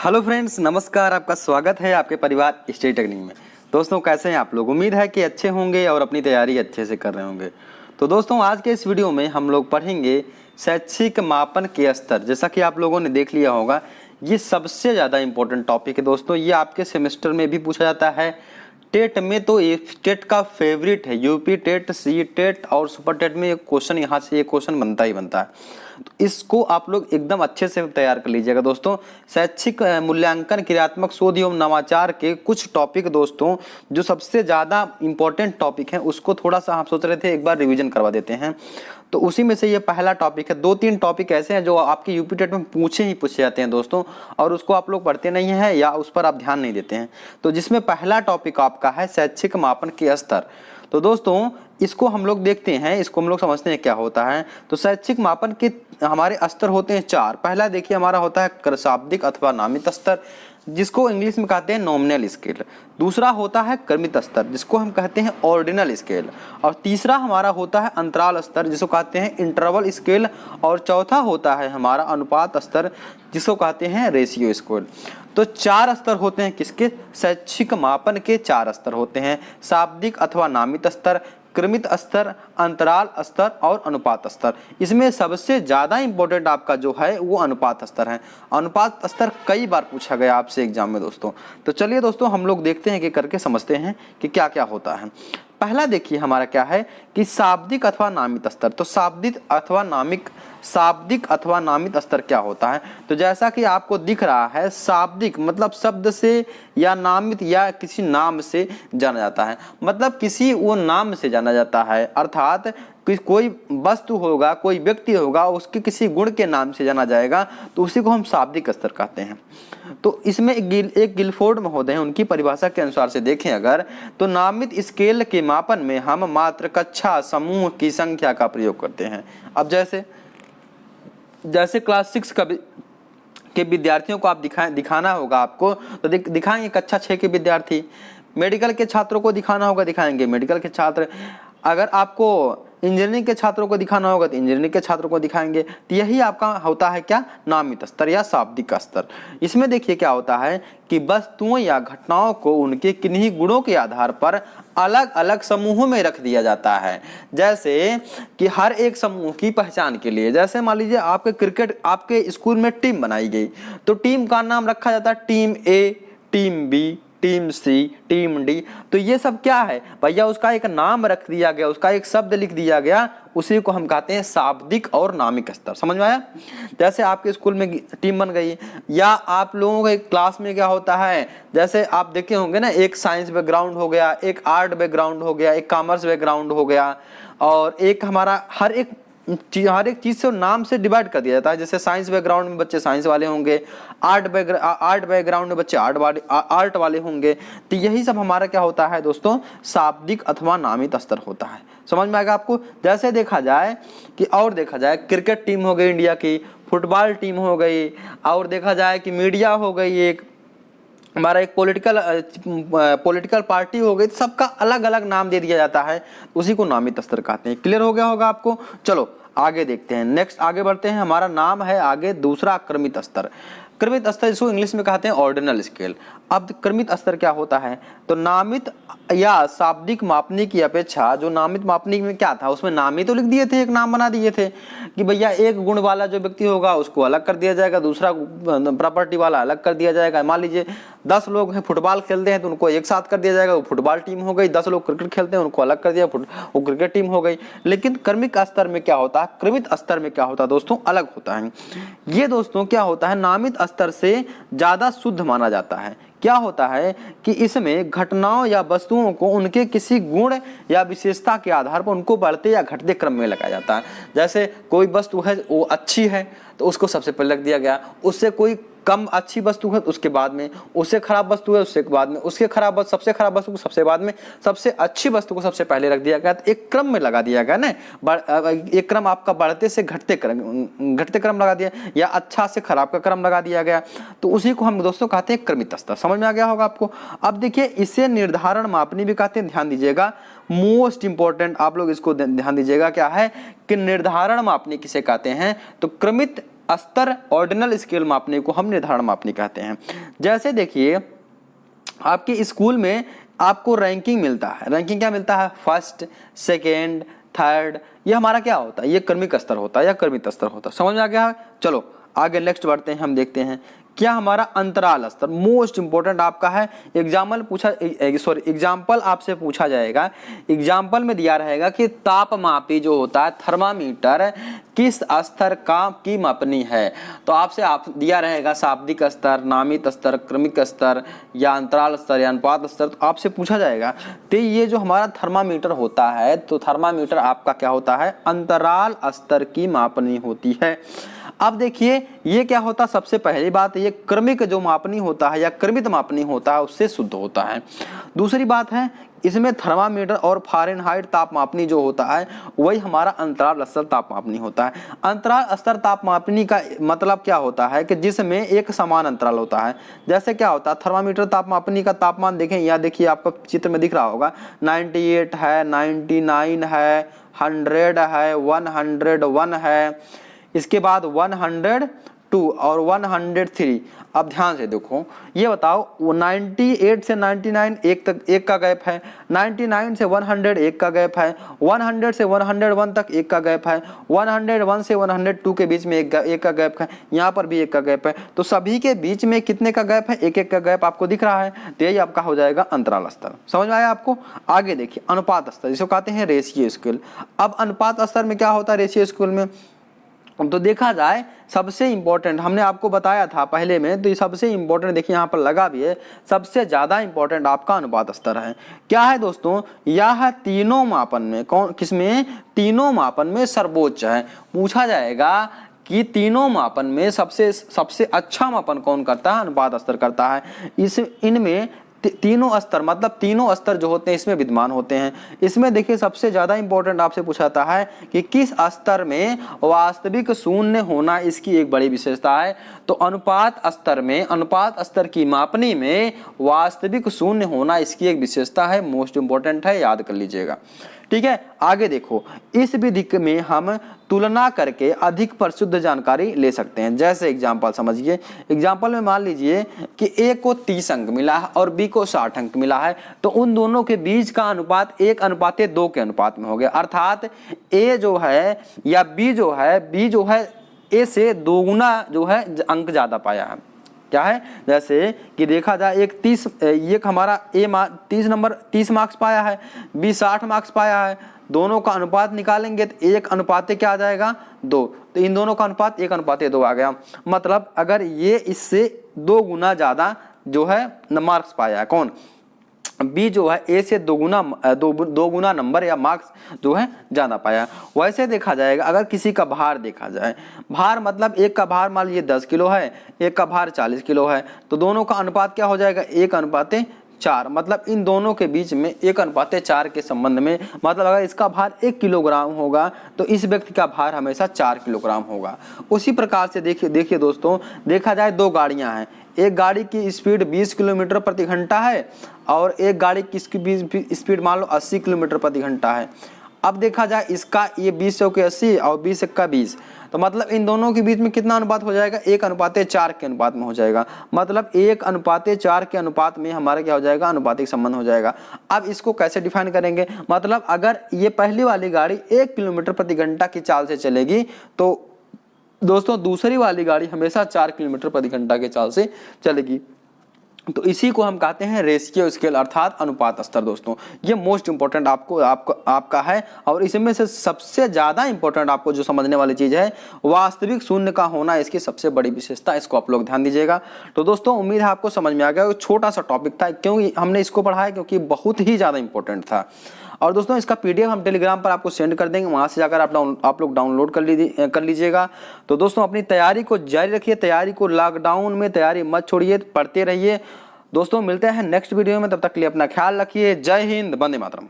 Hello friends, नमस्कार। आपका स्वागत है आपके परिवार स्टडी टेक्निक में। दोस्तों, कैसे हैं आप लोग? उम्मीद है कि अच्छे होंगे और अपनी तैयारी अच्छे से कर रहे होंगे। तो दोस्तों, आज के इस वीडियो में हम लोग पढ़ेंगे शैक्षिक मापन के स्तर। जैसा कि आप लोगों ने देख लिया होगा, ये सबसे ज़्यादा इंपॉर्टेंट टॉपिक है दोस्तों। ये आपके सेमेस्टर में भी पूछा जाता है, टेट में तो ये टेट का फेवरेट है। यूपी टेट, सी टेट और सुपर टेट में एक क्वेश्चन यहाँ से एक क्वेश्चन बनता ही बनता है। तो इसको आप लोग एकदम अच्छे से तैयार कर लीजिएगा दोस्तों। शैक्षिक मूल्यांकन, क्रियात्मक शोध एवं नवाचार के कुछ टॉपिक दोस्तों, जो सबसे ज़्यादा इंपॉर्टेंट टॉपिक हैं, उसको थोड़ा सा हम सोच रहे थे एक बार रिवीजन करवा देते हैं। तो उसी में से ये पहला टॉपिक है। 2-3 टॉपिक ऐसे हैं जो आपके यूपी टेट में पूछे जाते हैं दोस्तों, और उसको आप लोग पढ़ते नहीं हैं या उस पर आप ध्यान नहीं देते हैं। तो जिसमें पहला टॉपिक आपका है शैक्षिक मापन के स्तर। तो दोस्तों, इसको हम लोग देखते हैं, इसको हम लोग समझते हैं क्या होता है। तो शैक्षिक मापन के हमारे स्तर होते हैं 4। पहला देखिए हमारा होता है शाब्दिक अथवा नामित स्तर, जिसको इंग्लिश में कहते हैं नॉमिनल स्केल। दूसरा होता है क्रमित स्तर, जिसको हम कहते हैं ऑर्डिनल स्केल। और तीसरा हमारा होता है अंतराल स्तर, जिसको कहते हैं इंटरवल स्केल। और चौथा होता है हमारा अनुपात स्तर, जिसको कहते हैं रेशियो स्केल। तो 4 स्तर होते हैं किसके? शैक्षिक मापन के 4 स्तर होते हैं। शाब्दिक अथवा नामित स्तर, क्रमित स्तर, अंतराल स्तर और अनुपात स्तर। इसमें सबसे ज़्यादा इंपॉर्टेंट आपका जो है वो अनुपात स्तर है। अनुपात स्तर कई बार पूछा गया आपसे एग्जाम में दोस्तों। तो चलिए दोस्तों, हम लोग देखते हैं कि करके समझते हैं कि क्या क्या होता है। पहला देखिए हमारा क्या है कि शाब्दिक अथवा नामित स्तर। तो शाब्दिक अथवा नामित स्तर क्या होता है? तो जैसा कि आपको दिख रहा है, शाब्दिक मतलब शब्द से, या नामित या किसी नाम से जाना जाता है। मतलब किसी वो नाम से जाना जाता है, अर्थात कोई वस्तु होगा, कोई व्यक्ति होगा, उसके किसी गुण के नाम से जाना जाएगा, तो उसी को हम शाब्दिक स्तर कहते हैं। तो इसमें एक गिलफोर्ड महोदय हैं, उनकी परिभाषा के अनुसार से देखें अगर, तो नामित स्केल के मापन में हम मात्र कक्षा समूह की संख्या का प्रयोग करते हैं। अब जैसे क्लास 6 के विद्यार्थियों को आप दिखाना होगा आपको, तो दिखाएंगे कक्षा 6 के विद्यार्थी। मेडिकल के छात्रों को दिखाना होगा, दिखाएंगे मेडिकल के छात्र। अगर आपको इंजीनियरिंग के छात्रों को दिखाना होगा तो इंजीनियरिंग के छात्रों को दिखाएंगे। तो यही आपका होता है क्या? नामित स्तर या शाब्दिक स्तर। इसमें देखिए क्या होता है कि वस्तुओं या घटनाओं को उनके किन्हीं गुणों के आधार पर अलग अलग समूहों में रख दिया जाता है। जैसे कि हर एक समूह की पहचान के लिए, जैसे मान लीजिए आपके स्कूल में टीम बनाई गई, तो टीम का नाम रखा जाता है टीम ए, टीम बी, टीम सी, टीम डी। तो ये सब क्या है भैया? उसका एक नाम रख दिया गया, उसका एक शब्द लिख दिया गया, उसी को हम कहते हैं शाब्दिक और नामिक स्तर। समझ में आया? जैसे आपके स्कूल में टीम बन गई, या आप लोगों के क्लास में क्या होता है, जैसे आप देखे होंगे ना, एक साइंस बैकग्राउंड हो गया, एक आर्ट बैकग्राउंड हो गया, एक कॉमर्स बैकग्राउंड हो गया, और एक हमारा हर एक चीज से नाम से डिवाइड कर दिया जाता है। जैसे साइंस बैकग्राउंड में बच्चे साइंस वाले होंगे, आर्ट बैकग्राउंड में बच्चे आर्ट वाले होंगे। तो यही सब हमारा क्या होता है दोस्तों? शाब्दिक अथवा नामित स्तर होता है। समझ में आएगा आपको? जैसे देखा जाए क्रिकेट टीम हो गई इंडिया की, फुटबॉल टीम हो गई, और देखा जाए कि मीडिया हो गई, एक हमारा एक पॉलिटिकल पार्टी हो गई। सबका अलग अलग नाम दे दिया जाता है, उसी को नामित स्तर कहते हैं। क्लियर हो गया होगा आपको? चलो आगे देखते हैं, नेक्स्ट आगे बढ़ते हैं। हमारा नाम है आगे दूसरा क्रमित स्तर। क्रमित स्तर जिसको इंग्लिश में कहते हैं ऑर्डिनल स्केल। अब क्रमित स्तर क्या होता है? तो नामित या शाब्दिक मापनी की अपेक्षा, जो नामित मापनी में क्या था, उसमें नाम ही तो लिख दिए थे, एक नाम बना दिए थे कि भैया एक गुण वाला जो व्यक्ति होगा उसको अलग कर दिया जाएगा, दूसरा प्रॉपर्टी वाला अलग कर दिया जाएगा। मान लीजिए 10 लोग हैं फुटबॉल खेलते हैं, तो उनको एक साथ कर दिया जाएगा, वो फुटबॉल टीम हो गई। 10 लोग क्रिकेट खेलते हैं, उनको अलग कर दिया, वो क्रिकेट टीम हो गई। लेकिन क्रमिक स्तर में क्या होता है, क्रमित स्तर में क्या होता है दोस्तों? अलग होता है। ये दोस्तों क्या होता है, नामित स्तर से ज्यादा शुद्ध माना जाता है। क्या होता है कि इसमें घटनाओं या वस्तुओं को उनके किसी गुण या विशेषता के आधार पर उनको बढ़ते या घटते क्रम में लगाया जाता है। जैसे कोई वस्तु है वो अच्छी है तो उसको सबसे पहले रख दिया गया, उससे कोई कम अच्छी वस्तु है उसके बाद में, उससे खराब वस्तु है उससे बाद में, सबसे खराब वस्तु को सबसे बाद में, सबसे अच्छी वस्तु को सबसे पहले रख दिया गया। तो एक क्रम में लगा दिया गया ना, एक क्रम आपका बढ़ते से घटते क्रम लगा दिया, या अच्छा से खराब का क्रम लगा दिया गया। तो उसी को हम दोस्तों कहते हैं क्रमित स्तर। समझ में आ गया होगा आपको? अब देखिए, इसे निर्धारण मापनी भी कहते हैं। ध्यान दीजिएगा, मोस्ट इंपॉर्टेंट आप लोग इसको ध्यान दीजिएगा, क्या है कि निर्धारण मापनी किसे कहते हैं? तो क्रमित स्तर ऑर्डिनल स्केल मापने को हम निर्धारण मापनी कहते हैं। जैसे देखिए आपके स्कूल में आपको रैंकिंग मिलता है, रैंकिंग क्या मिलता है, फर्स्ट, सेकेंड, थर्ड, ये हमारा क्या होता है, ये क्रमिक स्तर होता है या क्रमित स्तर होता है। समझ में आ गया है? चलो आगे नेक्स्ट बढ़ते हैं, हम देखते हैं क्या हमारा अंतराल स्तर मोस्ट इंपोर्टेंट आपका है। एग्जाम्पल आपसे पूछा जाएगा, एग्जाम्पल में दिया रहेगा कि तापमापी जो होता है थर्मामीटर किस स्तर की मापनी है। तो आपसे दिया रहेगा शाब्दिक स्तर, नामित स्तर, क्रमिक स्तर या अंतराल स्तर या अनुपात स्तर, तो आपसे पूछा जाएगा। तो ये जो हमारा थर्मामीटर होता है, तो थर्मामीटर आपका क्या होता है, अंतराल स्तर की मापनी होती है। अब देखिए ये क्या होता है, सबसे पहली बात ये क्रमिक जो मापनी होता है या क्रमित मापनी होता है उससे शुद्ध होता है। दूसरी बात है इसमें थर्मामीटर और फ़ारेनहाइट तापमापनी जो होता है वही हमारा अंतराल स्तर तापमापनी होता है। अंतराल स्तर तापमापनी का मतलब क्या होता है कि जिसमें एक समान अंतराल होता है। जैसे क्या होता है थर्मामीटर तापमापनी का तापमान देखें, यहाँ देखिए आपको चित्र में दिख रहा होगा 98 है, 99 है, 100 है, 101 है, इसके बाद 102 और 103। अब ध्यान से देखो, ये बताओ 98 से 99 एक का गैप है, 99 से 100 एक का गैप है, 100 से 101 तक एक का गैप है, 101 से 102 के बीच में एक का गैप है, यहाँ पर भी एक का गैप है। तो सभी के बीच में कितने का गैप है, एक एक का गैप आपको दिख रहा है, तो यही आपका हो जाएगा अंतराल स्तर। समझ में आया आपको? आगे देखिए अनुपात स्तर, जिसको कहते हैं रेशियो स्केल। अब अनुपात स्तर में क्या होता है रेशियो स्केल में, तो देखा जाए सबसे इंपॉर्टेंट हमने आपको बताया था पहले में, तो ये सबसे इंपॉर्टेंट देखिए यहाँ पर लगा भी है, सबसे ज़्यादा इंपॉर्टेंट आपका अनुपात स्तर है। क्या है दोस्तों, यह तीनों मापन में किसमें, तीनों मापन में सर्वोच्च है। पूछा जाएगा कि तीनों मापन में सबसे अच्छा मापन कौन करता है, अनुपात स्तर करता है। इनमें तीनों स्तर मतलब तीनों स्तर जो होते हैं इसमें विद्यमान होते हैं। इसमें देखिए सबसे ज्यादा इंपॉर्टेंट आपसे पूछाता है कि किस स्तर में वास्तविक शून्य होना इसकी एक बड़ी विशेषता है। तो अनुपात स्तर में, अनुपात स्तर की मापनी में वास्तविक शून्य होना इसकी एक विशेषता है, मोस्ट इंपॉर्टेंट है, याद कर लीजिएगा। ठीक है, आगे देखो इस विधि में हम तुलना करके अधिक परिशुद्ध जानकारी ले सकते हैं। जैसे एग्जाम्पल समझिए, एग्जाम्पल में मान लीजिए कि ए को 30 अंक मिला है और बी को 60 अंक मिला है, तो उन दोनों के बीच का अनुपात 1:2 के अनुपात में हो गया। अर्थात ए जो है या बी जो है ए से 2 गुना जो है अंक ज्यादा पाया है। क्या है, जैसे कि देखा जाए एक हमारा ए 30 मार्क्स पाया है, बी 60 मार्क्स पाया है, दोनों का अनुपात निकालेंगे तो 1:2 क्या आ जाएगा, 2। तो इन दोनों का अनुपात 1:2 आ गया। मतलब अगर ये इससे 2 गुना ज्यादा जो है मार्क्स पाया है, कौन, बी जो है ए से 2 गुना नंबर या मार्क्स जो है ज्यादा पाया। वैसे देखा जाएगा अगर किसी का भार देखा जाए, भार मतलब एक का भार मान लीजिए 10 किलो है, एक का भार 40 किलो है, तो दोनों का अनुपात क्या हो जाएगा, 1:4। मतलब इन दोनों के बीच में 1:4 के संबंध में, मतलब अगर इसका भार 1 किलोग्राम होगा तो इस व्यक्ति का भार हमेशा 4 किलोग्राम होगा। उसी प्रकार से देखिए दोस्तों, देखा जाए 2 गाड़ियां हैं, एक गाड़ी की स्पीड 20 किलोमीटर प्रति घंटा है और एक गाड़ी की स्पीड मान लो 80 किलोमीटर प्रति घंटा है। अब देखा जाए इसका ये 20 के 80 और 20 का 20, तो मतलब इन दोनों के बीच में कितना अनुपात हो जाएगा, 1:4 के अनुपात में हो जाएगा। मतलब 1:4 के अनुपात में हमारा क्या हो जाएगा, अनुपातिक संबंध हो जाएगा। अब इसको कैसे डिफाइन करेंगे, मतलब अगर ये पहली वाली गाड़ी 1 किलोमीटर प्रति घंटा की चाल से चलेगी तो दोस्तों दूसरी वाली गाड़ी हमेशा 4 किलोमीटर प्रति घंटा के चाल से चलेगी। तो इसी को हम कहते हैं रेशियो स्केल अर्थात अनुपात स्तर। दोस्तों ये मोस्ट इंपॉर्टेंट आपका है, और इसमें से सबसे ज्यादा इंपॉर्टेंट आपको जो समझने वाली चीज है वास्तविक शून्य का होना इसकी सबसे बड़ी विशेषता, इसको आप लोग ध्यान दीजिएगा। तो दोस्तों उम्मीद है आपको समझ में आ गया। छोटा सा टॉपिक था, क्योंकि हमने इसको पढ़ा है क्योंकि बहुत ही ज्यादा इंपॉर्टेंट था। और दोस्तों इसका पीडीएफ हम टेलीग्राम पर आपको सेंड कर देंगे, वहां से जाकर आप लोग डाउनलोड कर लीजिएगा। तो दोस्तों अपनी तैयारी को जारी रखिए, तैयारी को लॉकडाउन में तैयारी मत छोड़िए, पढ़ते रहिए। दोस्तों मिलते हैं नेक्स्ट वीडियो में, तब तक के लिए अपना ख्याल रखिए। जय हिंद, वंदे मातरम।